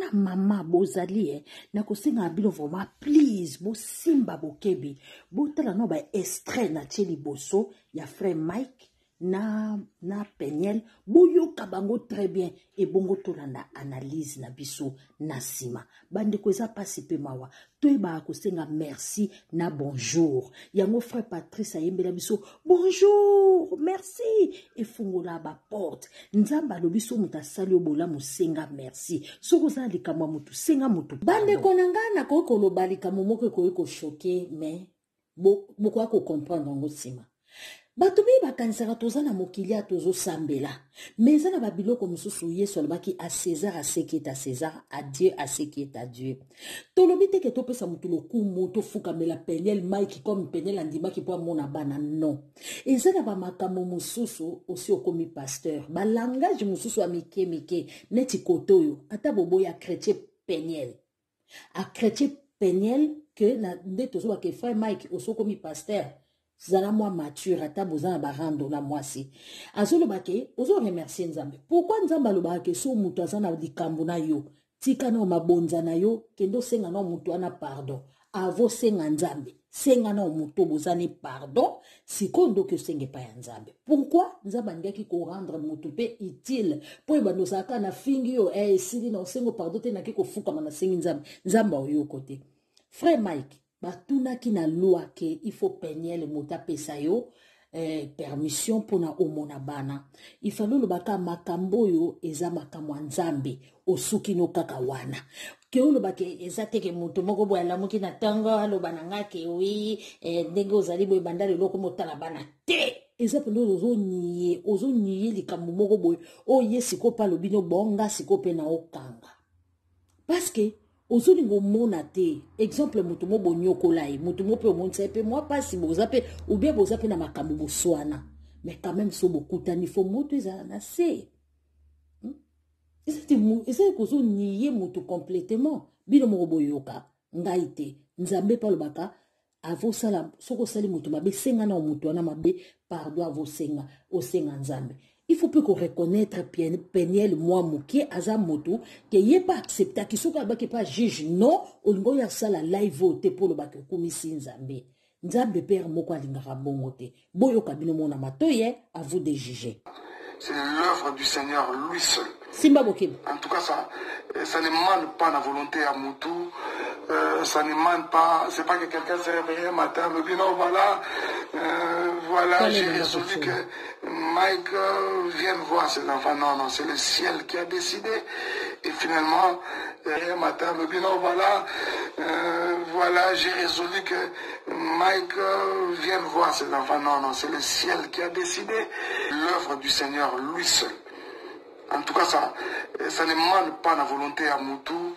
Wana mama bozali na kosenga bino vraiment please bo simba bokebi botala no ba extrait na tcheli boso ya frère Mike na Peniel boyoka bango très bien et bongo tolanda analyse na biso na sima bande ko eza pasi pe mawa toyeba kosenga merci na bonjour yango frère Patrice ayembela biso bonjour merci et fungola ba porte nzamba lo biso mutasali obola musenga merci soko za likamwa mutu senga mutu bande konanga na ko lobalika momoko ko choquer mais boko ko comprendre ngo sima bato bi bakanisaka toza na mokili ya tozo sambela mais eza na babiloko mosusu yesu alobaki à César à ce qui est à César, à Dieu à ce qui est à Dieu. Tolobi te ke topesa mutu lokumu tofukamela Peniel Mike comme Peniel andimaki po amona bana non. Eza na bamakambo mosusu aussi okomi pasteur ba langage mosusu amike neti kotoyo ata bobo ya chrétien Peniel a chrétien Peniel que na nde tozo ba ke frère Mike oso komi pasteur zala moi mature ata bozana barando na mwasi azolo bake ozo remercier nzambe pourquoi nzamba lo bake so mutu azana likambo na yo tika na mabonza na yo kendo senga na mutu ana pardon avo senga nzambe senga na mutu bozani pardon sikondo que senge pa ya nzambe pourquoi nzamba ngaki ko rendre mutu pe utile po ebando saka na fingi yo sili na sengo pardon te na ki ko fuka mana sengi nzamba oyo kote frère Mike batuna ki na loi ke il faut Peniel mota pesa yo permission pona omona bana il faut lo baka makambo yo eza makambo nzambe osuki no kaka wana ke lo bake eza teke moto moko boya la moki na tanga lo bananga ke oui ndenge ozali boy bandale loko motala bana te eza pendo ozo niye likambo moko boy o yesiko pa lobino bonga siko pe na okanga parce que ozoni ngomona te exemple mutu mo bonyokola e mutu mo pe omonisa pe moi pas si bozape ou bien bozape na makambo boswana mais quand même so bokutani fo moto eza na se eza kozo niye mutu complètement bino mo boyoka ngai te nzambe pa lobaka avosala soko sali mutu mabe senga na mutu wana mabe pardon avosenga osenga nzambe. Il faut plus qu'on reconnaître Peniel moi mouké aza moto que yé pas accepté qui sont pas juge non au niveau ya sala live vote pour le bac komisi nzambe nzambe père moko alingaka bongo te boyo kabino mona matoye à vous de juger. C'est l'œuvre du Seigneur lui seul. Simba Bokim. En tout cas ça ne demande pas la volonté à Moutou. Ça ne demande pas, c'est pas que quelqu'un s'est réveillé un matin, me dit non, voilà, j'ai résolu que Mike vienne voir ses enfants. Non, non, c'est le ciel qui a décidé. Et finalement, un matin, me dit non, voilà, j'ai résolu que Mike vienne voir ses enfants. Non, non, c'est le ciel qui a décidé. L'œuvre du Seigneur lui seul. En tout cas, ça ne demande pas la volonté à Moutou.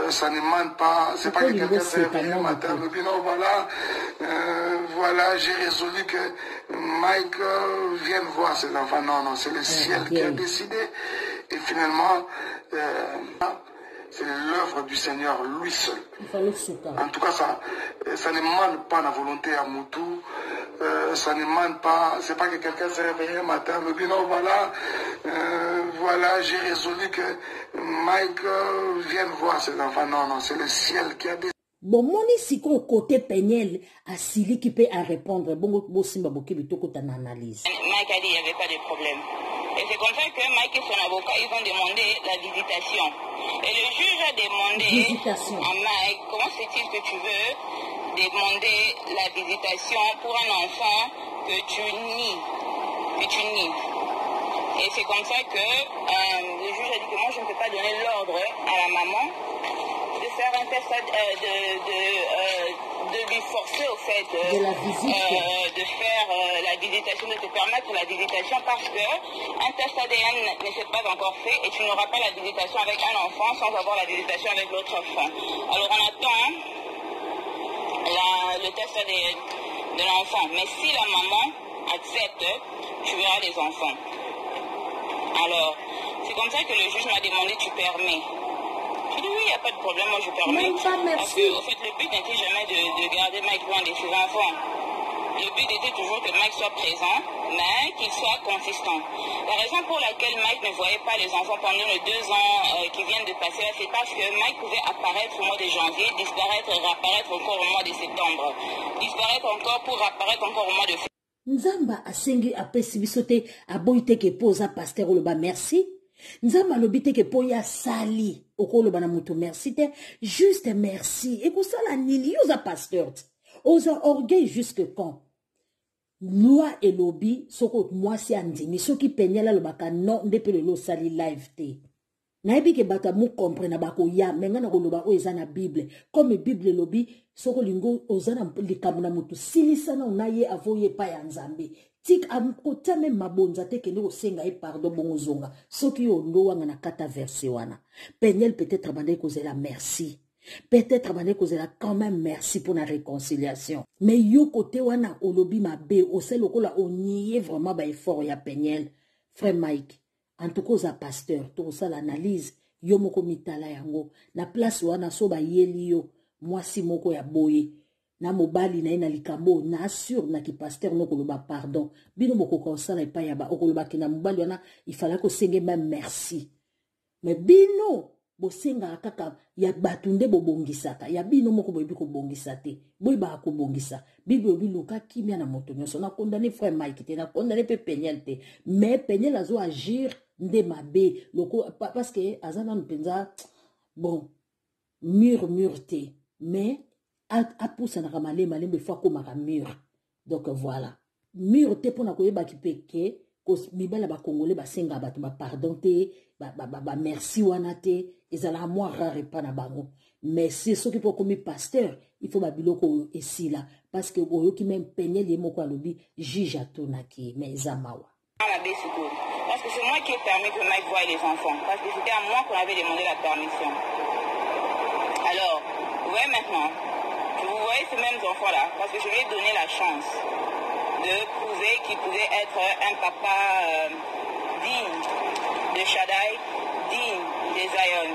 Ça ne demande pas, c'est pas que quelqu'un s'est réveillé un matin, me dit non, voilà, j'ai résolu que Mike vienne voir ses enfants. Non, non, c'est le ciel qui a décidé. Et finalement, c'est l'œuvre du Seigneur lui seul. En tout cas, ça ne demande pas la volonté à Moutou. Ça ne demande pas, c'est pas que quelqu'un s'est réveillé un matin, me dit non, voilà, j'ai résolu que Mike vienne voir ses enfants. Non, non, c'est le ciel qui a décidé. Bon, moni siko côté Peniel à Sili qui peut à répondre. Bon, simba boki bitoko ta analyse. Mike a dit il n'y avait pas de problème. Et c'est comme ça que Mike et son avocat, ils ont demandé la visitation. Et le juge a demandé à Mike, comment c'est-il que tu veux demander la visitation pour un enfant que tu nies. Et c'est comme ça que le juge a dit que moi je ne peux pas donner l'ordre à la maman de faire un test, de lui forcer au fait de faire la visitation, de te permettre la visitation parce que un test ADN ne s'est pas encore fait et tu n'auras pas la visitation avec un enfant sans avoir la visitation avec l'autre enfant. Alors on attend le test ADN de l'enfant, mais si la maman accepte, tu verras les enfants. Alors, c'est comme ça que le juge m'a demandé, tu permets? J'ai dit oui, il n'y a pas de problème, moi je permets. Parce que, au fait, le but n'était jamais de garder Mike loin de ses enfants. Le but était toujours que Mike soit présent, mais qu'il soit consistant. La raison pour laquelle Mike ne voyait pas les enfants pendant les 2 ans qui viennent de passer, c'est parce que Mike pouvait apparaître au mois de janvier, disparaître et réapparaître encore au mois de septembre. Disparaître encore pour apparaître encore au mois de février. Nzamba asengi apesi biso te aboyi te ke poza pasteur oloba merci. Nzamba alobi te ke po ya sali okoloba na moto merci te, juste merci. Ekosala nini yoza pasteur te. Oza orgueil jusque quand? Loi et lobby soko mwasi andimi soki penyala lobaka non ndepe lelo sali live te. Naibi ke bata mu comprendre bako ya menga na koloba o eza na Bible comme Bible lobby soko lingo ozana likambo na mutu silisana unaye avoye pa ya Nzambe tik amkota me mabonza te kende osenga e pardon bongozonga soki ondo wanga na kata verset wana Peniel peut-être bande kozela merci. Peut-être bande kozela quand même merci pour la réconciliation. Mais yo côté wana olobi mabe oselo kola oniye vraiment ba effort ya Peniel. Frère Mike, en tout cas pasteur, tout ça l'analyse yo moko mitala yango na place wana so ba yeli yo mwasi moko ya boye na mobali na ina likambo na assure na ki pasteur no koloba pardon bino moko konsala epa ya ba okoloba kina mobali wana il fallait ko senge même merci. Mais bino bosenga kaka ya batunde bobongisaka ya bino moko boyebi ko bongisa te boy ba ko bongisa bible biluka kimia na moto nyonso na condamner frère Mike te na condamner pe Peniel te mais Peniel azo agir nde mabe loko parce que azana mpenza bon mur te mais a poussa na kamale malembe fois comme mur donc voilà mur te pona koyeba ki peke ko mibala ba congolais ba senga ba pardon te ba merci wana te ezala moi rare pa na bango mais c'est ce qui peut comme pasteur il faut ba biloko esila parce que oyo ki même Peniel ye moko alobi juge atonaki mais ezamawa parce que c'est moi qui ai permis que Mike voie les enfants parce que c'était à moi qu'on avait demandé la permission. Alors vous voyez maintenant, vous voyez ces mêmes enfants là parce que je lui ai donné la chance de prouver qu'il pouvait être un papa digne de Shaddai, digne des Zion.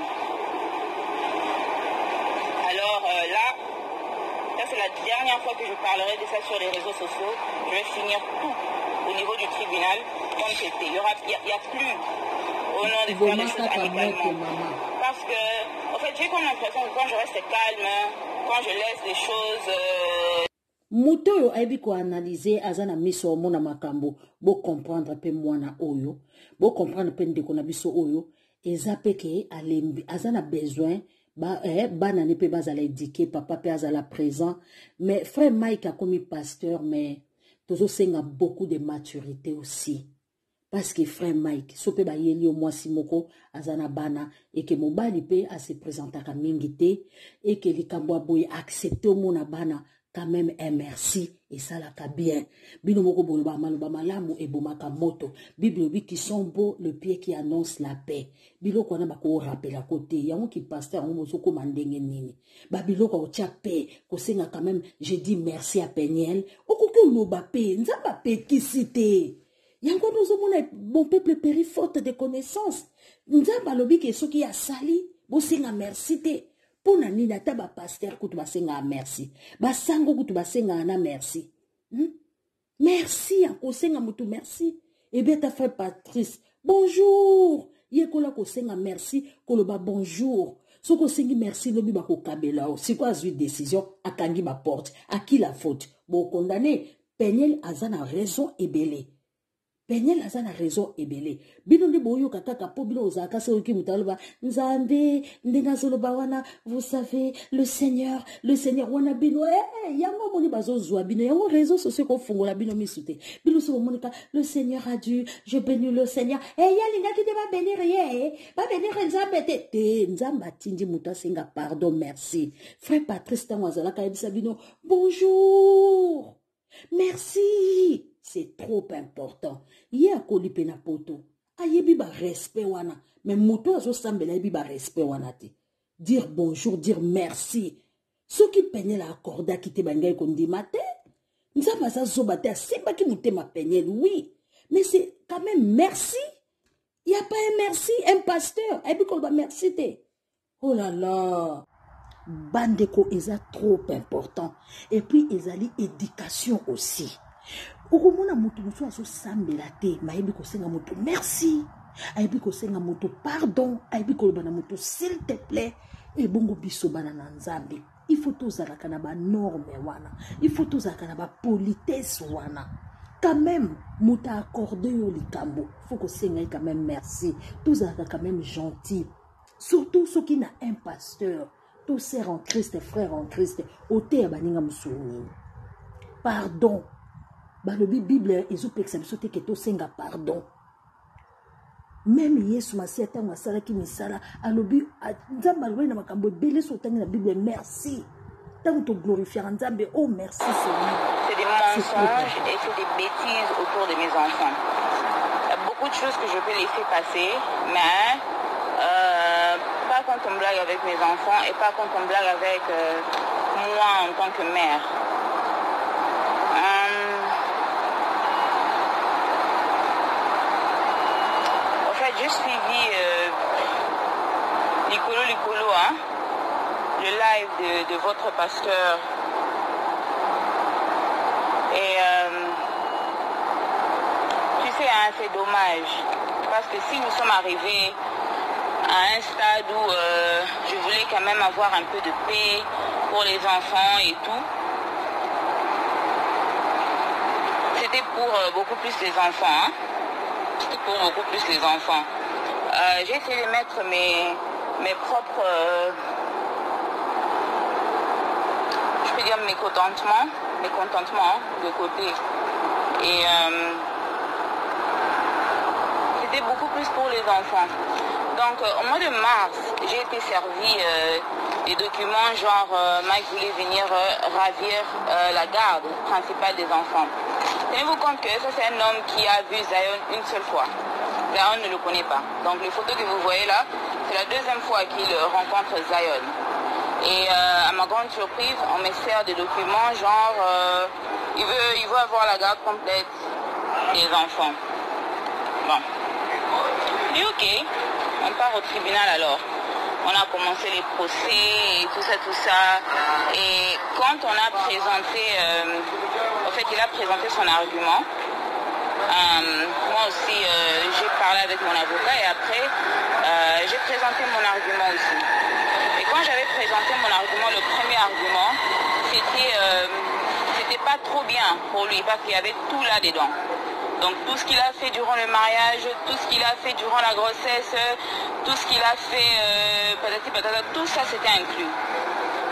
Alors là, ça c'est la dernière fois que je parlerai de ça sur les réseaux sociaux. Je vais finir tout au niveau du tribunal comme c'était. Il n'y a plus au nom de faire les choses amicalement. Parce que, en fait, j'ai comme l'impression que quand je reste calme, quand je laisse les choses... Muto yo aibi ko analyser azana miso mona makambo bo comprendre pe mwana oyo bo comprendre pe ndeko na biso oyo eza peke alembi azana besoin bana ne pe bazala éduquer papa pe azala présent mais frère Mike a commis pasteur mais tozo senga beaucoup de maturité aussi parce que frère Mike sope ba yeli o mwasi moko azana bana et que mobali pe a se présenter ka mingité et que likambo aboye accepter mona bana quand même un merci et ça la ka bien bino moko boloba maloba malamu e bomaka moto bible bi qui sont beaux le pied qui annonce la paix biloko na bako rappeler à côté yango ki pasteur ngo soko mandenge nini ba biloko o tia paix ko senga quand même je dis merci à Peniel okoko loba paix nzamba paix kisite yango nous mona bon peuple péri faute de connaissance nzamba lobi ke soki ya sali bo senga merci te. Pona nini ata ba pasteur kutu basenga merci ba sango kutu basenga na merci merci ako senga mutu merci et bien ta frère Patrice bonjour yekola ko senga merci koloba bonjour soko sengi merci lobi ba ko kabela o siko azui décision akangi ba porte à qui la faute bon condamné Peniel azana raison ebele Peniel azana raison ebele bino ndi boyo kaka po bino ozaka se oki mutaloba nzambe ndenga zoloba wana vous savez le Seigneur wana bino yango moni bazo zwa bino yango réseaux sociaux ko fungola bino misute bino so monika le Seigneur a dû je bénis le Seigneur yalinga ki de ba bénir nzambe te nzamba tindi muta senga pardon merci frère Patrice tangwazala ka ebisa bino bonjour merci. C'est trop important. Yé a koli pena poto. Aye biba respect wana. Mais moto azo sambela biba respect wana te. Dire bonjour, dire merci. Ce qui peignait la accorda qui te bangay kondi mate. Nzamba sa zobate simba ki mute ma peignait, oui. Mais c'est quand même merci. Il n'y a pas un merci, un pasteur. Et puis qu'on va merci te. Oh là là. bandeko eza trop important. Et puis ezali éducation aussi. Okomona mutu mutu aso sambela te, mayebi ko senga mutu merci. Ayebi ko senga mutu pardon, ayebi ko lobana mutu s'il te plaît. Et bongo biso bana na nzambe. Il faut tozalaka na ba norme wana. Il faut tozalaka na ba politesse wana. Quand même, muta accordé au likambo. Faut que senga quand même merci. Tozalaka quand même gentil. Surtout ceux qui n'a un pasteur. Tous sœurs en Christ, frères en Christ. Ote baninga musuni. Pardon. Balobi Bible ezopekisa biso te ke tosenga pardon. Même Yesu Masiya tango asalaki misala alobi nzambe alobi na makambo ebele so tangi na Bible merci. Tango to glorifier nzambe oh merci Seigneur. C'est des mensonges et c'est des bêtises autour de mes enfants. Il y a beaucoup de choses que je peux laisser passer, mais pas quand on blague avec mes enfants et pas quand on blague avec moi en tant que mère. J'ai suivi Licolo, hein, le live de votre pasteur. Et tu sais, hein, c'est dommage. Parce que si nous sommes arrivés à un stade où je voulais quand même avoir un peu de paix pour les enfants et tout, c'était pour beaucoup plus les enfants. Hein. C'était pour beaucoup plus les enfants. J'ai essayé de mettre mes propres, je peux dire mes contentements de côté. Et c'était beaucoup plus pour les enfants. Donc au mois de mars, j'ai été servi des documents genre Mike voulait venir ravir la garde principale des enfants. Tenez-vous compte que ça c'est un homme qui a vu Zion une seule fois. Zion ne le connaît pas. Donc les photos que vous voyez là, c'est la deuxième fois qu'il rencontre Zion. Et à ma grande surprise, on me sert des documents genre il veut avoir la garde complète des enfants. Bon. Et ok, on part au tribunal alors. On a commencé les procès et tout ça. Et quand on a présenté, en fait il a présenté son argument. Moi aussi j'ai parlé avec mon avocat et après j'ai présenté mon argument aussi. Et quand j'avais présenté mon argument, le premier argument, c'était pas trop bien pour lui parce qu'il y avait tout là-dedans. Donc tout ce qu'il a fait durant le mariage, tout ce qu'il a fait durant la grossesse, tout ce qu'il a fait, patati patata, tout ça c'était inclus.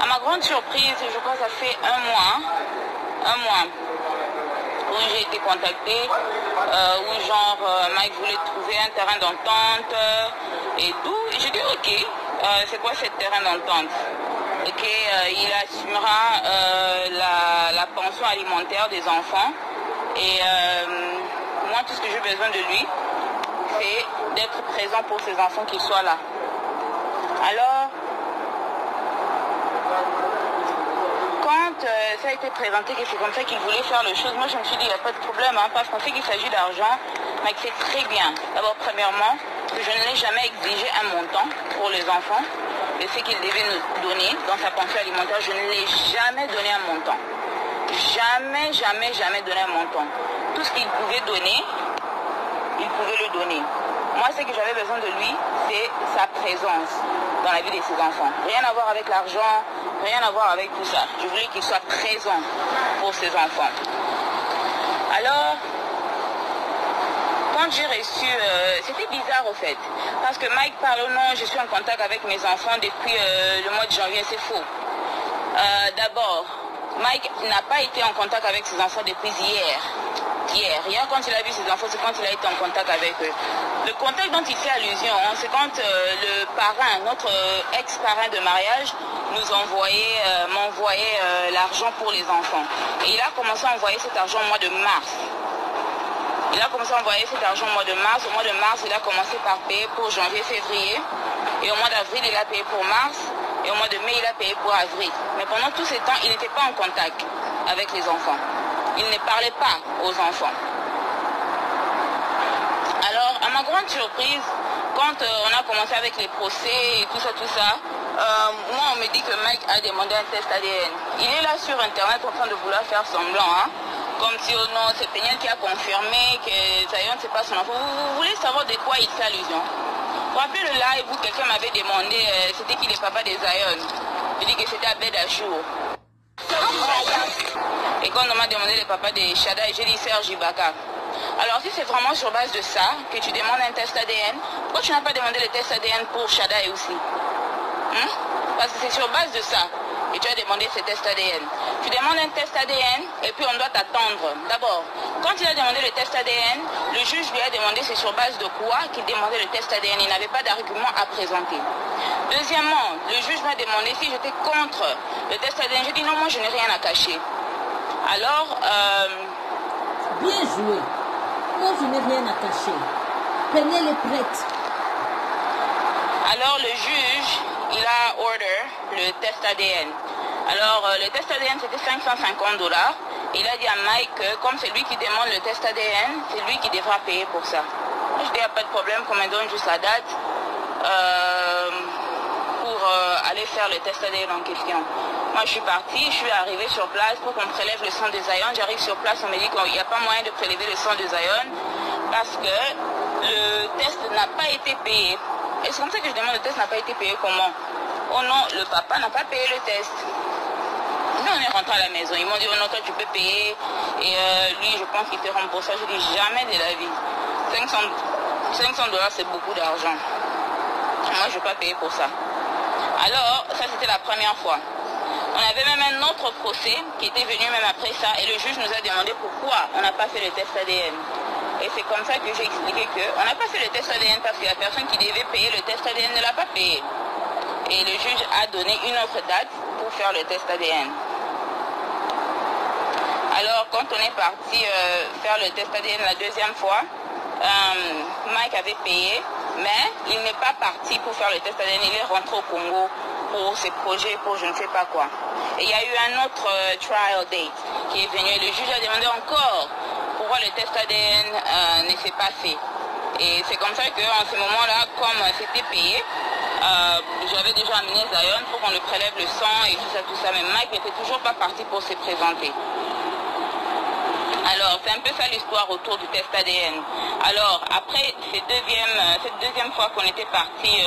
À ma grande surprise, je crois que ça fait un mois, où j'ai été contactée, où genre Mike voulait trouver un terrain d'entente et tout. Et j'ai dit ok, c'est quoi ce terrain d'entente? Ok, il assumera la pension alimentaire des enfants et moi tout ce que j'ai besoin de lui, c'est d'être présent pour ces enfants qui soient là. Alors, quand ça a été présenté que c'est comme ça qu'il voulait faire les choses, moi je me suis dit il n'y a pas de problème, hein, parce qu'on sait qu'il s'agit d'argent, mais que c'est très bien. D'abord, premièrement, que je ne l'ai jamais exigé un montant pour les enfants. Et ce qu'il devait nous donner dans sa pension alimentaire, je ne l'ai jamais donné un montant. Jamais donné un montant. Tout ce qu'il pouvait donner, il pouvait le donner. Moi, ce que j'avais besoin de lui, c'est sa présence dans la vie de ses enfants. Rien à voir avec l'argent, rien à voir avec tout ça. Je voulais qu'il soit présent pour ses enfants. Alors, quand j'ai reçu, c'était bizarre au fait, parce que Mike parle au nom, je suis en contact avec mes enfants depuis le mois de janvier, c'est faux. D'abord, Mike n'a pas été en contact avec ses enfants depuis hier. Hier, quand il a vu ses enfants, c'est quand il a été en contact avec eux. Le contact dont il fait allusion, c'est quand le parrain, notre ex-parrain de mariage, m'envoyait l'argent pour les enfants. Et il a commencé à envoyer cet argent au mois de mars. Il a commencé à envoyer cet argent au mois de mars. Au mois de mars, il a commencé par payer pour janvier, février. Et au mois d'avril, il a payé pour mars. Et au mois de mai, il a payé pour avril. Mais pendant tous ces temps, il n'était pas en contact avec les enfants. Il ne parlait pas aux enfants. Alors, à ma grande surprise, quand on a commencé avec les procès et tout ça, moi on me dit que Mike a demandé un test ADN. Il est là sur internet en train de vouloir faire semblant, hein, comme si oh non, c'est Peniel qui a confirmé que Zion c'est pas son enfant. Vous voulez savoir de quoi il fait allusion? Vous rappelez le live où quelqu'un m'avait demandé c'était qui le papa de Zion? Il dit que c'était Abed Achour. Et quand on m'a demandé le papa de Shada, j'ai dit Serge Ibaka. Alors si c'est vraiment sur base de ça que tu demandes un test ADN, pourquoi tu n'as pas demandé le test ADN pour Shada et aussi? Parce que c'est sur base de ça que tu as demandé ce test ADN. Tu demandes un test ADN et puis on doit t'attendre. D'abord, quand il a demandé le test ADN, le juge lui a demandé c'est sur base de quoi qu'il demandait le test ADN. Il n'avait pas d'argument à présenter. Deuxièmement, le juge m'a demandé si j'étais contre le test ADN. J'ai dit non, moi je n'ai rien à cacher. Alors, bien joué. Moi je n'ai rien à cacher. Peniel est prête. Alors le juge, il a order le test ADN. Alors le test ADN c'était $550. Il a dit à Mike que comme c'est lui qui demande le test ADN, c'est lui qui devra payer pour ça. Je dis il n'y a pas de problème, qu'on me donne juste la date pour aller faire le test ADN en question. Moi je suis partie, je suis arrivée sur place pour qu'on prélève le sang de Zion. J'arrive sur place, on me dit qu'il n'y a pas moyen de prélever le sang de Zion parce que le test n'a pas été payé. Et c'est comme ça que je demande, le test n'a pas été payé comment? Oh non, le papa n'a pas payé le test. Nous on est rentré à la maison, ils m'ont dit oh non toi tu peux payer et lui je pense qu'il te rembourse. Je dis jamais de la vie. $500 c'est beaucoup d'argent. Moi je ne vais pas payer pour ça. Alors ça c'était la première fois. On avait même un autre procès qui était venu même après ça et le juge nous a demandé pourquoi on n'a pas fait le test ADN. Et c'est comme ça que j'ai expliqué qu'on n'a pas fait le test ADN parce que la personne qui devait payer le test ADN ne l'a pas payé. Et le juge a donné une autre date pour faire le test ADN. Alors quand on est parti faire le test ADN la deuxième fois, Mike avait payé, mais il n'est pas parti pour faire le test ADN, il est rentré au Congo pour ses projets, pour je ne sais pas quoi. Et il y a eu un autre trial date qui est venu et le juge a demandé encore pourquoi le test ADN ne s'est pas fait. Et c'est comme ça qu'en ce moment-là, comme c'était payé, j'avais déjà amené Zion pour qu'on le prélève le sang et tout ça, mais Mike n'était toujours pas parti pour se présenter. Alors, c'est un peu ça l'histoire autour du test ADN. Alors, après cette deuxième fois qu'on était parti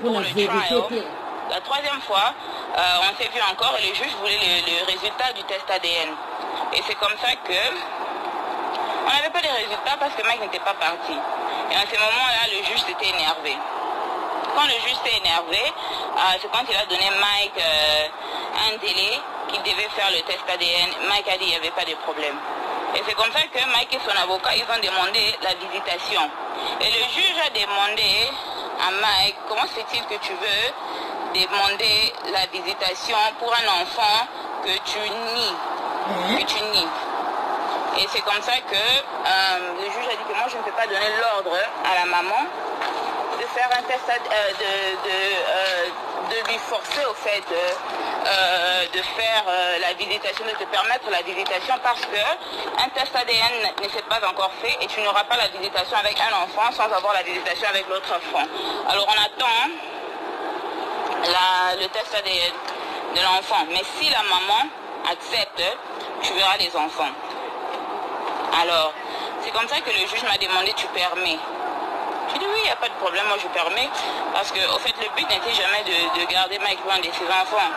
pour le trial, la troisième fois, on s'est vu encore et le juge voulait le résultat du test ADN. Et c'est comme ça que on n'avait pas de résultats parce que Mike n'était pas parti. Et à ce moment-là, le juge s'était énervé. Quand le juge s'est énervé, c'est quand il a donné Mike un délai qu'il devait faire le test ADN. Mike a dit qu'il n'y avait pas de problème. Et c'est comme ça que Mike et son avocat, ils ont demandé la visitation. Et le juge a demandé à Mike, comment se fait-il que tu veux demander la visitation pour un enfant que tu nies? Et c'est comme ça que le juge a dit que moi je ne peux pas donner l'ordre à la maman de faire un test, de lui forcer au fait de faire la visitation, de te permettre la visitation parce que un test ADN ne s'est pas encore fait et tu n'auras pas la visitation avec un enfant sans avoir la visitation avec l'autre enfant. Alors on attend le test ADN de l'enfant. Mais si la maman accepte, tu verras les enfants. Alors, c'est comme ça que le juge m'a demandé, tu permets? J'ai dit oui, il n'y a pas de problème, moi je permets. Parce que, au fait, le but n'était jamais de garder Mike loin de ses enfants.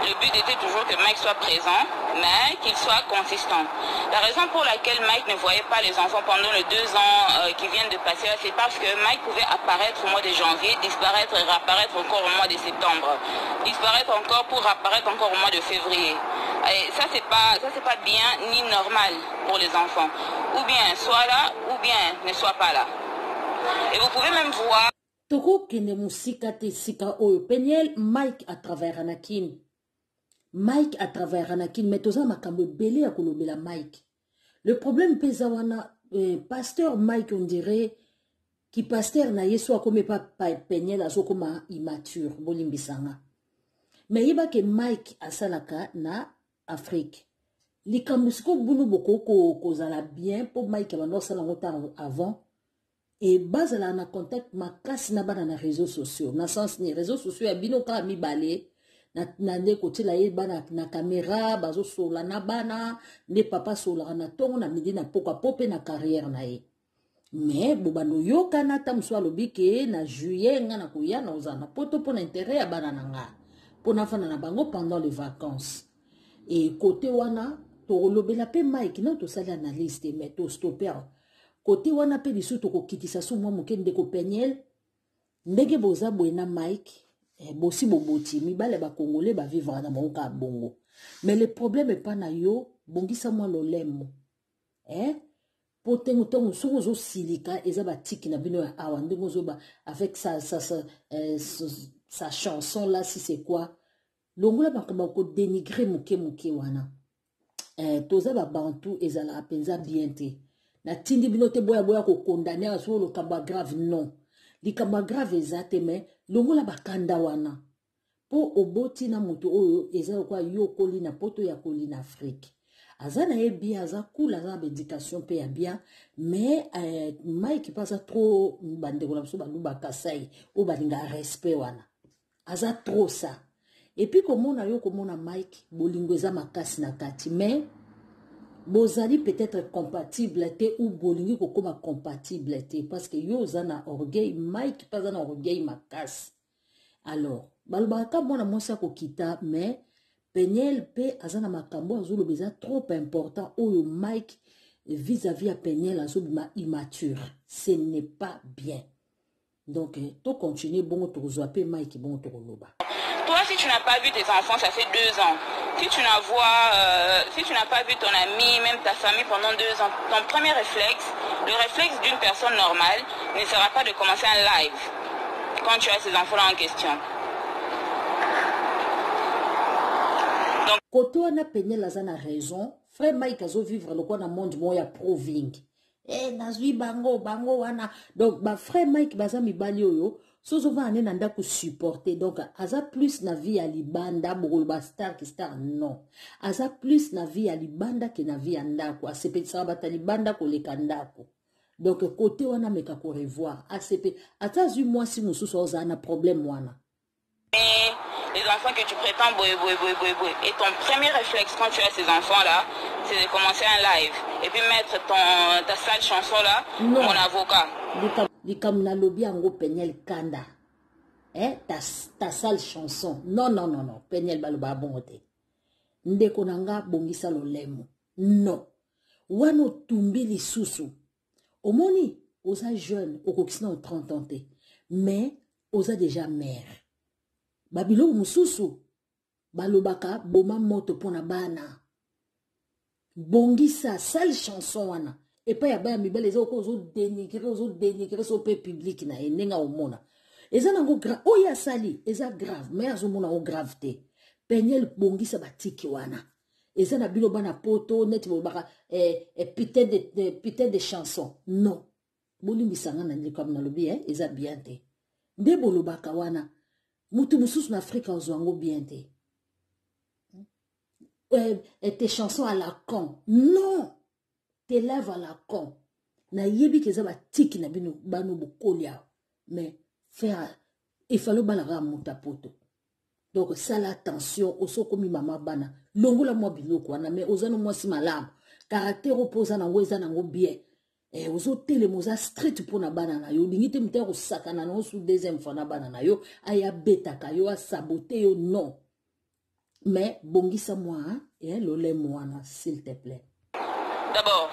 Le but était toujours que Mike soit présent, mais qu'il soit consistant. La raison pour laquelle Mike ne voyait pas les enfants pendant les 2 ans qui viennent de passer là, c'est parce que Mike pouvait apparaître au mois de janvier, disparaître et réapparaître encore au mois de septembre. Disparaître encore pour apparaître encore au mois de février. Et ça, c'est pas bien ni normal pour les enfants. Ou bien sois là, ou bien ne sois pas là. Et vous pouvez même voir... Toko kene musika te sika oyo Peniel Mike à travers Anakin. Mike à travers Anakin, mais toza makambo belé à kolobela Mike. Le problème pesa wana pasteur Mike on dirait qui pasteur na yeso akome pa Peniel azo koma immature bolimbisanga. Mais yeba ke Mike asalaka na Afrique. Likambo siko bunu boko kozala bien pour Mike abando sala ngota avant. et base là na contact makasi na bana na réseaux sociaux na sens ni réseaux sociaux ya bino ka mi balé na nde côté la bana na caméra bazo sola na bana ne papa sola na tongo na midi na poka popé na carrière na ye mais bobano yoka na tam so lobike na juillet nga na kuya na ozana poto pour intérêt ya bana na nga pour na fana na bango pendant les vacances et côté wana to lobela pe Mike non to sala analyse mais to stopper côté wana pe biso to ko kitisa so mwa mokende ko penyel ndenge boza boena Mike bosi boboti mibale ba congolais ba vivre na monka bongo mais le problème est pas na yo bongisa moi lolemo Potengo tongo sozo silika eza ba tiki na bino ya awa ndenge zo ba avec sa chanson là si c'est quoi longola ba ko dénigrer muke wana toza ba bantu ezala penza bien te na tindi bino te boya ko condamner so lo kamba grave non li kamba grave ezate mais longola ba kanda wana po oboti na mutu oyo eza kwa yo koli na poto ya koli na Afrique azana ye bien aza cool aza éducation pe ya bien mais Mike pasa trop bandeko na biso bandu bakasai o balinga respect wana aza trop ça et puis komona yo komona Mike bolingo eza makasi na kati mais bozali peut-être compatible te ou bolingi kokoma compatible te parce que yo zana orgueil Mike pasa na orgueil makasi alors balbaka mona mosa ko kita mais Peniel pe azana makambo azolo beza trop important oyo Mike vis-à-vis à Peniel azobima immature ce n'est pas bien donc to continuer bon to zoaper Mike bon to loba. Toi si tu n'as pas vu tes enfants ça fait 2 ans si tu n'as pas vu ton ami même ta famille pendant 2 ans ton premier réflexe le réflexe d'une personne normale ne sera pas de commencer un live quand tu as ces enfants là en question. Côté on a peigné la zana raison, frère Mike azo vivre le quoi dans monde moya proving. Nazui bango wana. Donc ba frère Mike baza mi bali oyo, sozo va ane nanda ku supporter. Donc aza plus na vie à libanda bogol ba star ki star non. Aza plus na vie à libanda ki na vie andako. ACP sa ba talibanda ko le kandako. Donc côté wana meka ko revoir. ACP atazu moi si mususu oza na problème wana. Les enfants que tu prétends boy. Et ton premier réflexe quand tu as ces enfants-là, c'est de commencer un live. Et puis mettre ta sale chanson-là, non. Mon avocat. Comme na lobby ango Peniel Kanda. Ta sale chanson. Non. Peniel baloba bongote. Ndeko nanga bongisa lolemo. Non. Wano tumbi li susu. Omoni, osa jeune, okokisina au 30 ans. Mais, osa déjà mère. Babilo mususu balobaka boma moto pona bana bongisa sale chanson wana et pas ya ba mibale ezo ko zo dénigrer so pe public na enenga omona eza nango grave oya sali eza grave mais azomona o gravité Peniel bongisa batiki wana eza na bilo bana poto net bolobaka putain de chansons non bolimbisanga na likam na lobi eza bien te nde bolobaka wana mutu mususu na Afrika ozwango bien te. Tes chansons à la con. Non. Tes lèvres à la con. Na yebi keza ba tiki na bino banu bokolia. Mais faire il fallait balara muta poto. Donc ça l'attention oso komi mama bana. Longola mo biloko wana mais ozano mo si malamu. Caractère opposant na weza na ngo bien. Ozo tele moza street pour na banana yo lingite mte ko sakana no sous deuxième fois na banana yo aya beta ka yo a saboter yo non mais bongisa moi lolé moi s'il te plaît d'abord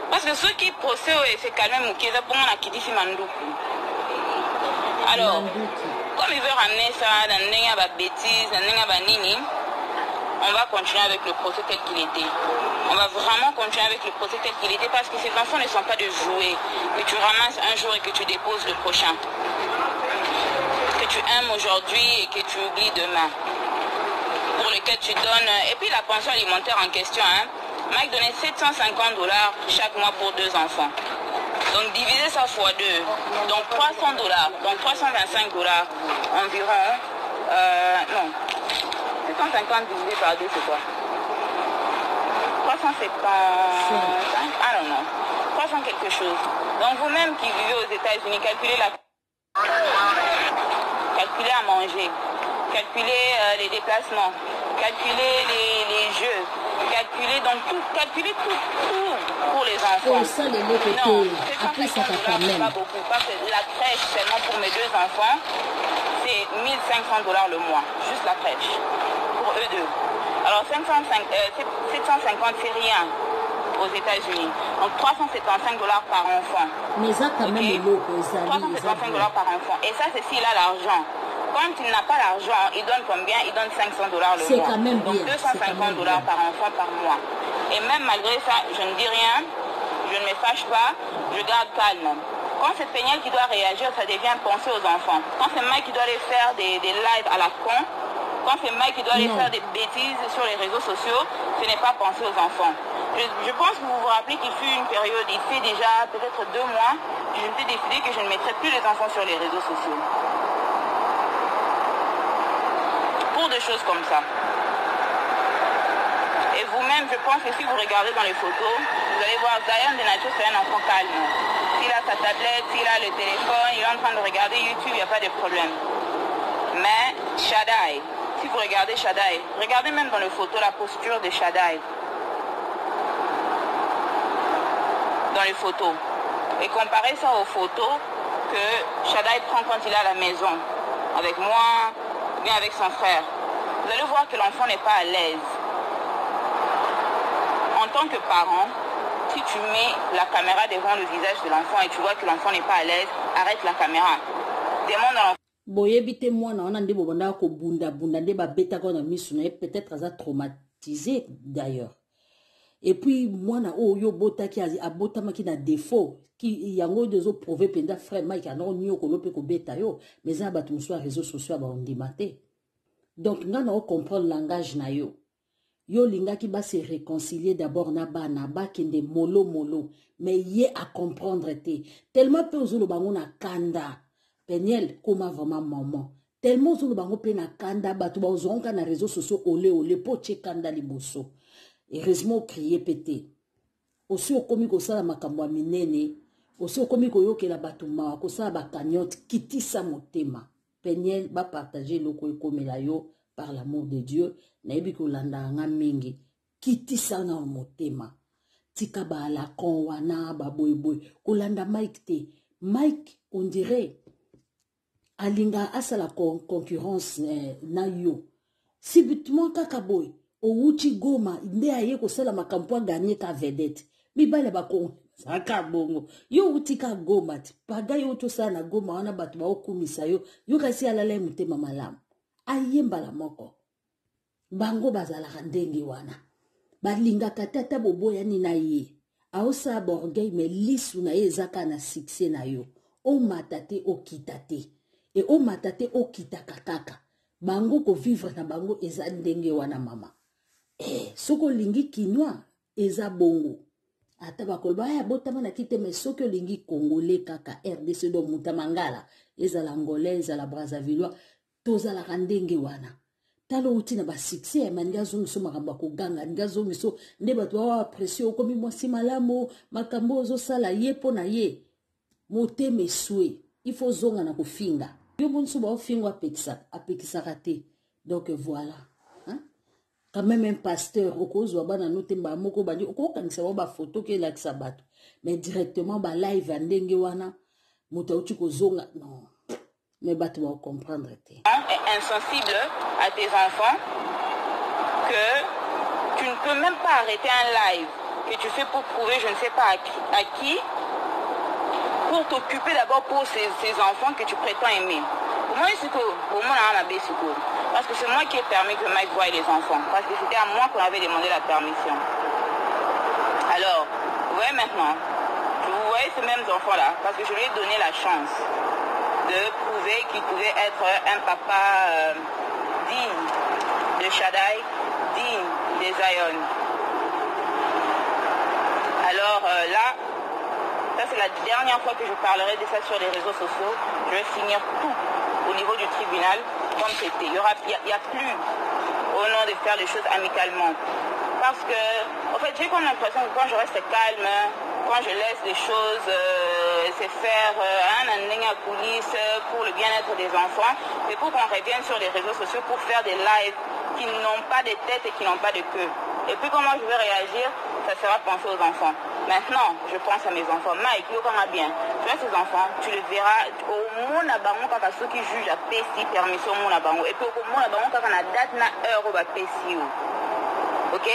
parce que ceux qui procèdent c'est quand même qui za ponga na kidisi manduku alors comme il veut ramener ça dans nenga ba bêtises dans nenga ba nini on va continuer avec le procès tel qu'il était. On va vraiment continuer avec le procès tel qu'il était parce que ces enfants ne sont pas de jouets que tu ramasses un jour et que tu déposes le prochain. Que tu aimes aujourd'hui et que tu oublies demain. Pour lequel tu donnes... Et puis la pension alimentaire en question, Mike donnait $750 chaque mois pour 2 enfants. Donc diviser ça fois 2, donc $300, donc $325 environ. Non. 750 divisé par 2, c'est quoi? 375, I don't know. 300 quelque chose. Donc vous-même qui vivez aux États-Unis, calculez à manger, calculez les déplacements, calculez les jeux, calculez tout pour les enfants. Oh, ça, les lots, non, après ça va quand même. Pas beaucoup, parce que la crèche seulement pour mes 2 enfants, c'est 1 500 $ le mois, juste la crèche, pour eux deux. Alors 750, c'est rien aux États-Unis. Donc 375 $ par enfant. Mais ça quand même, 375 $ par enfant. Et ça, c'est s'il a l'argent. Quand il n'a pas l'argent, il donne combien? Il donne 500 $ le mois. C'est quand même bien. Donc 250 $ par enfant par mois. Et même malgré ça, je ne dis rien, je ne me fâche pas, je garde calme. Quand c'est Péniel qui doit réagir, ça devient penser aux enfants. Quand c'est Mike qui doit aller faire des lives à la con, quand c'est Mike qui doit aller faire des bêtises sur les réseaux sociaux, ce n'est pas penser aux enfants. Je pense que vous vous rappelez qu'il fut une période, il fait déjà peut-être 2 mois, je m'étais décidé que je ne mettrais plus les enfants sur les réseaux sociaux. Pour des choses comme ça. Et vous-même, je pense que si vous regardez dans les photos, vous allez voir Zion de nature, c'est un enfant calme. S'il a sa tablette, s'il a le téléphone, il est en train de regarder YouTube, il n'y a pas de problème. Mais Shaddai, si vous regardez Shaddai, regardez même dans les photos la posture de Shaddai. Dans les photos. Et comparez ça aux photos que Shaddai prend quand il est à la maison, avec moi, ou bien avec son frère. Vous allez voir que l'enfant n'est pas à l'aise. En tant que parent, si tu mets la caméra devant le visage de l'enfant et tu vois que l'enfant n'est pas à l'aise, arrête la caméra. Demande à l'enfant. Boyebite moi na onande bobanda ko bunda nde ba beta ko na misu na peut-être aza traumatisé d'ailleurs. Et puis moi na oyo bota ki abota maki na défaut ki yango dezo prouver penda frère Mike anon nyo ko lope ko beta yo mais ça ba tumso réseaux sociaux ba ondimate. Donc nga na comprendre langage na yo. Yo linga ki ba se réconcilier d'abord na bana ba kende mollo mais yé à comprendre te tellement peu ozolo bango na kanda. Péniel, comment vraiment maman. Tellement sur le bango pena kanda batu ba ozonka na réseaux sociaux ole poche kanda liboso. Heureusement crier pété. Aussi okomi ko sala makambo minene, aussi okomi ko yokela batu ma ko sala ba cagnotte kitisa motema. Péniel ba partager loko ekomela yo par l'amour de Dieu, na yebi ko landa nga mingi kitisa na motema. Tika ba la kon wana ba boy ko landa Mike te. Mike on dirait alinga asala concurrence na yo subitement kaka boy o wuchi Goma nde aye ko sala makampo gagner ka vedette mi bale ba ko saka bongo yo wuti ka Goma paga yo to sana Goma wana batu ba okumisa yo kasi alala mutema malamu ayemba la moko bango bazala ndenge wana balinga katata boboya ni na ye aosa borgay me lisu na ye zaka na succès na yo o matate o kitate. Et o matate o kitaka kaka bango ko vivre na bango eza ndenge wana mama soko lingi kinwa eza bongo ata bakoloba ya botama na kite mais soko lingi congolais kaka RDC do mutamangala eza la angolais eza la Brazzaville toza la ndenge wana talo uti na ba succès manga zongi so makamba ko ganga nga zongi so nde batu wa pression komi mwasi malamu makambo zo sala ye pona ye mote mesue il faut zonga na kofinga yo bonso ba ofinga apekisa raté donc voilà hein quand même un pasteur okozwa bana notemba moko bandi okokangisa ba photo ke la sabato mais directement ba live ndenge wana moto uti ko zonga non mais bato va comprendre te insensible à tes enfants que tu ne peux même pas arrêter un live que tu fais pour prouver je ne sais pas à qui pour t'occuper d'abord pour ces enfants que tu prétends aimer. Parce que c'est moi qui ai permis que Mike voie les enfants. Parce que c'était à moi qu'on avait demandé la permission. Alors, vous voyez maintenant, vous voyez ces mêmes enfants-là, parce que je lui ai donné la chance de prouver qu'il pouvait être un papa digne de Shaddai, digne de Zion. Alors là, ça c'est la dernière fois que je parlerai de ça sur les réseaux sociaux. Je vais finir tout au niveau du tribunal comme c'était. Il n'y a plus au nom de faire les choses amicalement. Parce que, en fait, j'ai comme l'impression que quand je reste calme, quand je laisse les choses se faire un ligne à coulisses pour le bien-être des enfants, c'est pour qu'on revienne sur les réseaux sociaux pour faire des lives qui n'ont pas de tête et qui n'ont pas de queue. Et puis comment je vais réagir, ça sera penser aux enfants. Maintenant, je pense à mes enfants. Mike, yo quand bien, tu as ces enfants, tu le verras au monde à Bango quand ceux qui jugent à PSI permission au monde à Bango. Et puis au monde à Bango quand on a date na heure au PSI. Ok?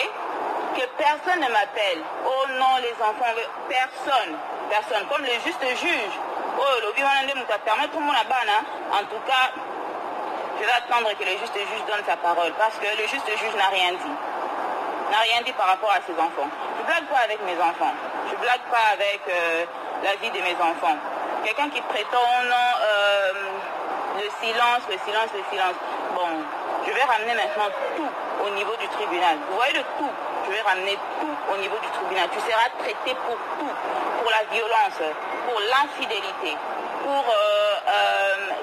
Que personne ne m'appelle. Oh non, les enfants, personne. Personne. Comme le juste juge. Oh, le violon de permet tout le monde à Bana. En tout cas, je vais attendre que le juste juge donne sa parole. Parce que le juste juge n'a rien dit. N'a rien dit par rapport à ses enfants. Je ne blague pas avec mes enfants. Je ne blague pas avec la vie de mes enfants. Quelqu'un qui prétend non, le silence. Bon, je vais ramener maintenant tout au niveau du tribunal. Vous voyez le tout. Je vais ramener tout au niveau du tribunal. Tu seras traité pour tout. Pour la violence, pour l'infidélité, pour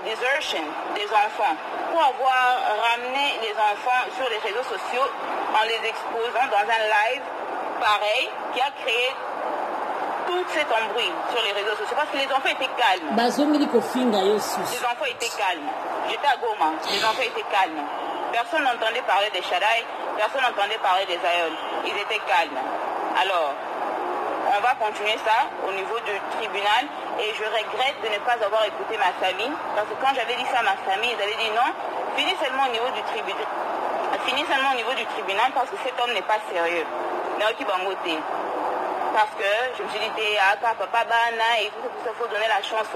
desertion des enfants, pour avoir ramené les enfants sur les réseaux sociaux en les exposant dans un live pareil qui a créé tout cet embrouille sur les réseaux sociaux parce que les enfants étaient calmes. Les enfants étaient calmes. J'étais à Goma, les enfants étaient calmes. Personne n'entendait parler des Shaddai, personne n'entendait parler des Aïols. Ils étaient calmes. Alors, on va continuer ça au niveau du tribunal et je regrette de ne pas avoir écouté ma famille parce que quand j'avais dit ça à ma famille, ils avaient dit non, finis seulement au niveau du tribunal. Finis seulement au niveau du tribunal parce que cet homme n'est pas sérieux. Parce que je me suis dit, papa, bana, et tout ça, il faut donner la chance,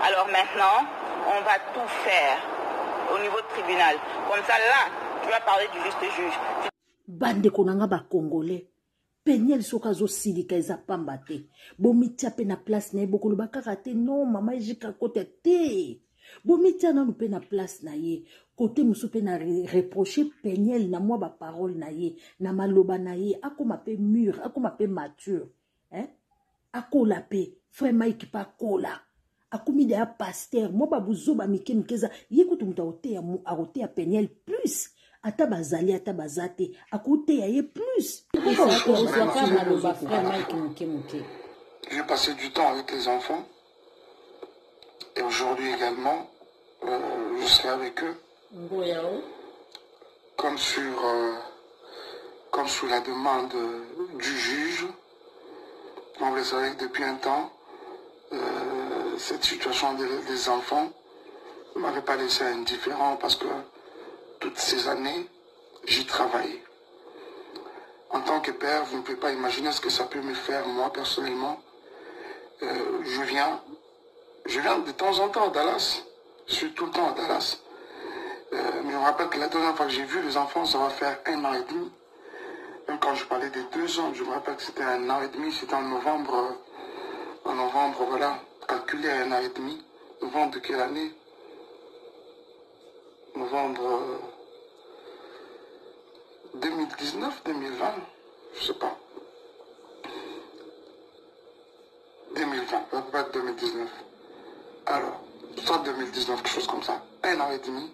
Alors maintenant, on va tout faire au niveau du tribunal. Comme ça, là, tu vas parler du juste juge. Bande konanga ba Congolais. Peniel soka zo silika eza pamba te. Bomitia pe na place na ye bokolo bakaka te. Non, mama ejika kote te. Bomitia nanu pe na place na ye. Kote musu pe na reprocher Peniel na mwa ba parole na ye. Na maloba na ye. Akoma pe mûr, akoma pe mature. Akola pe. Frère Mike pa kola. Akomi de ya pasteur. Mwa ba buzo ba mike mikeza. Ye kutu muta ote ya Peniel plus. Atabazali atabazate akoute yaye plus. J'ai passé du temps avec les enfants et aujourd'hui également je serai avec eux comme sous la demande du juge. Comme vous le savez, depuis un temps cette situation des enfants ne m'avait pas laissé indifférent parce que toutes ces années, j'y travaillé. En tant que père, vous ne pouvez pas imaginer ce que ça peut me faire, moi, personnellement. Je viens de temps en temps à Dallas. Je suis tout le temps à Dallas. Mais on rappelle que la dernière fois que j'ai vu les enfants, ça va faire 1 an et demi. Même quand je parlais des 2 ans, je me rappelle que c'était 1 an et demi. C'était en novembre, voilà. Calculé à 1 an et demi. Novembre de quelle année? Novembre 2019, 2020, je sais pas. 2020, ça peut pas être 2019. Alors, soit 2019, quelque chose comme ça. 1 an et demi.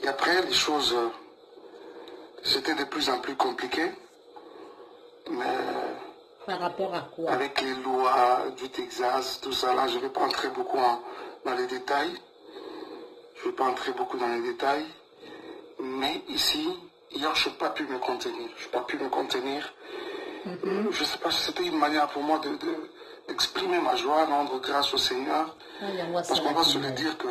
Et après, les choses, c'était de plus en plus compliqué. Mais par rapport à quoi? Avec les lois du Texas, tout ça, là, je ne vais pas entrer beaucoup dans les détails. Je ne vais pas entrer beaucoup dans les détails. Mais ici, hier, je n'ai pas pu me contenir. Je n'ai pas pu me contenir. Je ne sais pas si c'était une manière pour moi d'exprimer ma joie, rendre grâce au Seigneur. Parce qu'on va se le dire que...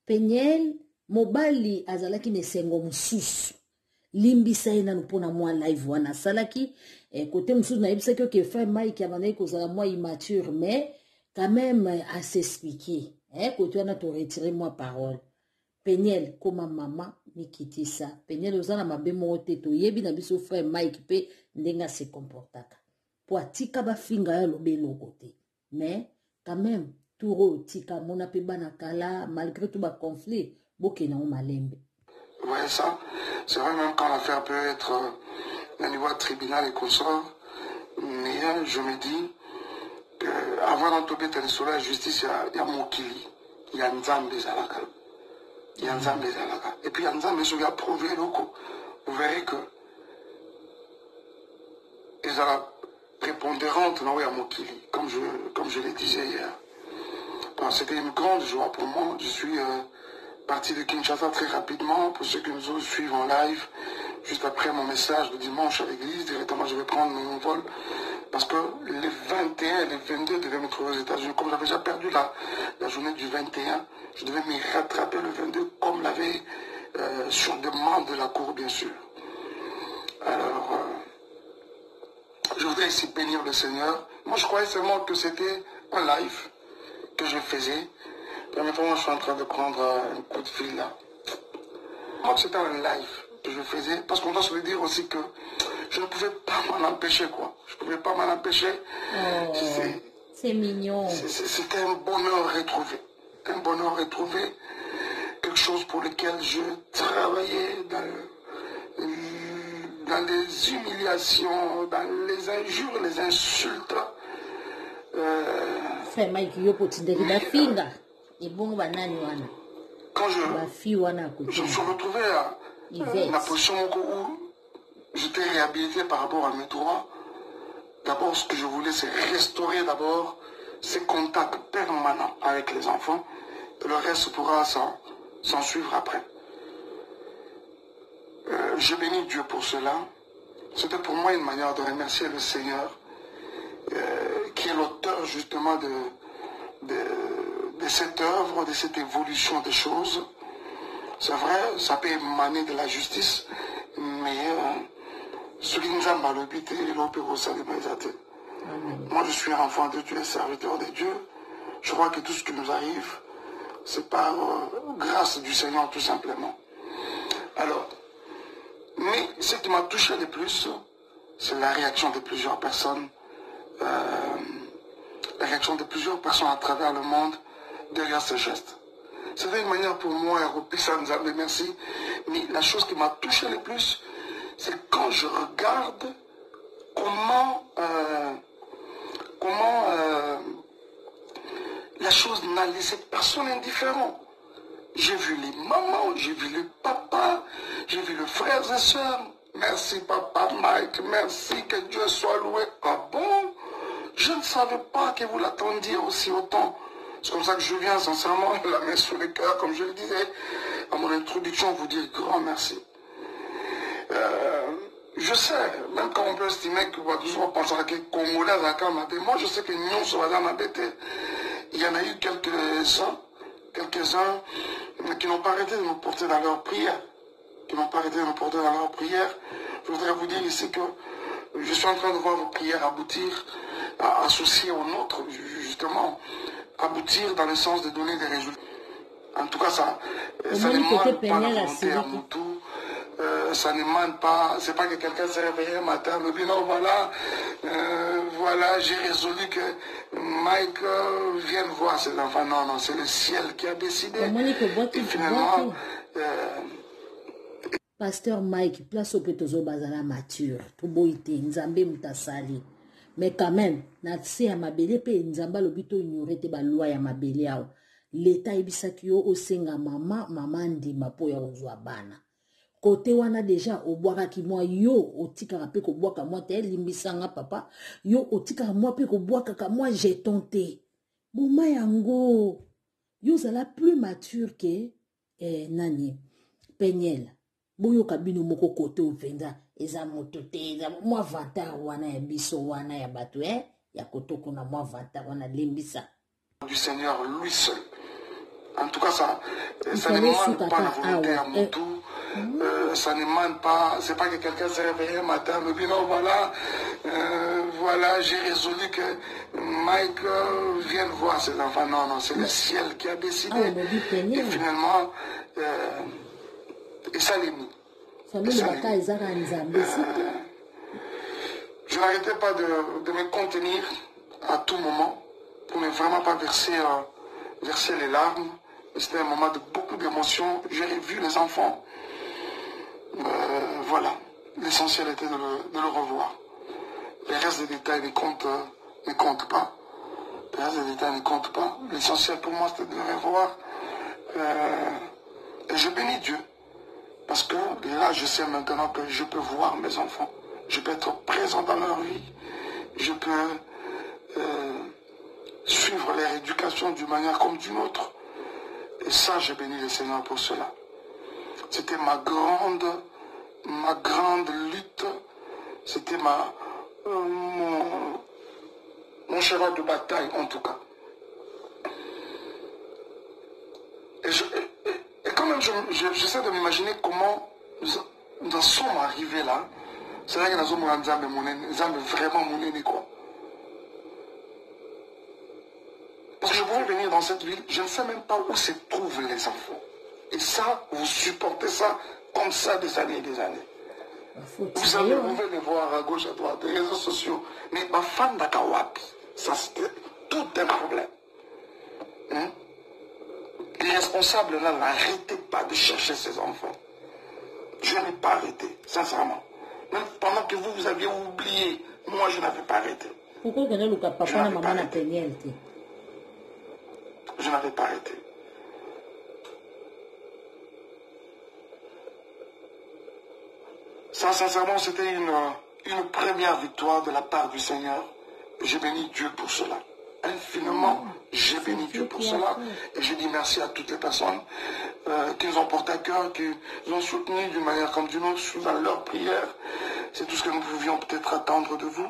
Peniel, mobali azalaki nesengo mususu. Limbisa ina nupona mwa live wana salaki. Côté mususu na ibisa que fait Mike abanayi kozala mwa immature, mais quand même à s'expliquer. Côté wana to retirer moi parole. Peniel, comme maman, mikiti ça. Peniel ozana mabe mote to yebi na biso frère Mike pe ndenga se comportaka. Po atika ba finga ya lobelo côté. Mais quand même Touro tika mona pe bana kala malgré tout ba conflit, boke na malembe. Vous voyez ça? C'est vrai même quand l'affaire peut être au niveau tribunal et consort, mais je me dis qu'avant d'entrer sur la justice, il y a Mokili, il y a Nzambe Zalaka. Il y a Nzambe Zalaka. Et puis il y a Nzambe qui a prouvé loko. Vous verrez que ezala prépondérante na ya mokili, comme je le disais hier. C'était une grande joie pour moi. Je suis parti de Kinshasa très rapidement. Pour ceux qui nous suivent en live, juste après mon message de dimanche à l'église, directement je vais prendre mon vol. Parce que les 21 et les 22 devaient me trouver aux États-Unis. Comme j'avais déjà perdu la journée du 21, je devais m'y rattraper le 22, comme l'avait sur demande de la cour, bien sûr. Alors, je voudrais ici bénir le Seigneur. Moi, je croyais seulement que c'était un live que je faisais. Permettez-moi, je suis en train de prendre un coup de fil là. Moi, c'était un live que je faisais, parce qu'on doit se le dire aussi que je ne pouvais pas m'en empêcher, quoi. Je ne pouvais pas m'en empêcher. Oh, c'est mignon. C'était un bonheur retrouvé. Un bonheur retrouvé. Quelque chose pour lequel je travaillais dans les humiliations, dans les injures, les insultes. Frère Mike, quand je me suis retrouvé dans la position où j'étais réhabilité par rapport à mes droits, d'abord ce que je voulais c'est restaurer d'abord ces contacts permanents avec les enfants, et le reste pourra s'en suivre après. Je bénis Dieu pour cela. C'était pour moi une manière de remercier le Seigneur, qui est l'auteur justement de cette œuvre, de cette évolution des choses. C'est vrai, ça peut émaner de la justice, mais ce qui nous a mal habité, moi je suis un enfant de Dieu, serviteur de Dieu. Je crois que tout ce qui nous arrive, c'est par grâce du Seigneur tout simplement. Alors, mais ce qui m'a touché le plus, c'est la réaction de plusieurs personnes. La réaction de plusieurs personnes à travers le monde derrière ce geste. C'était une manière pour moi, merci, mais la chose qui m'a touché le plus, c'est quand je regarde comment la chose n'a laissé personne indifférent. J'ai vu les mamans, j'ai vu les papas, j'ai vu les frères et sœurs. Merci papa Mike, merci, que Dieu soit loué. Ah bon? Je ne savais pas que vous l'attendiez aussi autant. C'est comme ça que je viens sincèrement, la main sur le cœur, comme je le disais à mon introduction, vous dire grand merci. Je sais, même quand on peut estimer que toujours penser à quelques Congolais, moi je sais que nous sommes dans il y en a eu quelques-uns qui n'ont pas arrêté de nous porter dans leur prière. Je voudrais vous dire ici que je suis en train de voir vos prières aboutir, associées aux nôtres, justement, aboutir dans le sens de donner des résultats. En tout cas, ça n'émane pas la volonté à Moutou, ça n'émane pas, c'est pas que quelqu'un s'est réveillé un matin, me dit non, voilà, j'ai résolu que Mike vienne voir ses enfants. Non, c'est le ciel qui a décidé. Et finalement, Pasteur Mike, place au petozo bazala mature, tuboite, nzambe mutasali. Mais quand même, natse ya mabele pe nzamba lobito ignorete ba loi ya mabele yao. L'État ebisaki yo osenga mama ndima po ya ozwa bana. Kote wana deja obwaka mwa yo otika pe ko bwaka mwa te limbisanga papa, yo otika mwa pe ko bwaka ka mwa jeton te. Boma yango yo zala plus mature que nani Peniel. Boyo kabino moko kote ofenda eza moto te eza mwa vantar wana ya biso wana ya bato ya kotoko na mwa vantar wana limbisa du Seigneur lui seul. En tout cas ça n'émane pas la volonté à Moutou, ça n'émane pas, c'est pas que quelqu'un s'est réveillé un matin me dit non voilà j'ai résolu que Mike vienne voir ses enfants. Non, c'est le ciel qui a décidé. Et finalement et ça l'émue. Je n'arrêtais pas de me contenir à tout moment pour ne vraiment pas verser les larmes. C'était un moment de beaucoup d'émotions. J'ai revu les enfants. Voilà. L'essentiel était de le revoir. Les restes des détails ne comptent pas. Les restes des détails ne comptent pas. L'essentiel pour moi, c'était de le revoir. Et je bénis Dieu. Parce que là, je sais maintenant que je peux voir mes enfants. je peux être présent dans leur vie, je peux suivre leur éducation d'une manière comme d'une autre. Et ça, j'ai béni le Seigneur pour cela. C'était ma grande lutte, c'était mon cheval de bataille en tout cas. Et quand même, j'essaie de m'imaginer comment nous en sommes arrivés là. C'est vrai que nous sommes vraiment mounés, quoi. Parce que je voulais venir dans cette ville, je ne sais même pas où se trouvent les enfants. Et ça, vous supportez ça comme ça des années et des années. Vous pouvez les voir à gauche, à droite, les réseaux sociaux. Mais ma fan d'Akawapi, ça c'était tout un problème. Hein? Les responsables là n'arrêtaient pas de chercher ces enfants. Je n'ai pas arrêté, sincèrement. Même pendant que vous aviez oublié, moi je n'avais pas arrêté. Pourquoi vous avez papa et maman à Péniel? Je n'avais pas arrêté. Ça, sincèrement, c'était une première victoire de la part du Seigneur. J'ai béni Dieu pour cela. Infiniment, j'ai béni Dieu pour cela. Et je dis merci à toutes les personnes qui nous ont porté à cœur, qui nous ont soutenus d'une manière comme d'une autre dans leur prière. C'est tout ce que nous pouvions peut-être attendre de vous.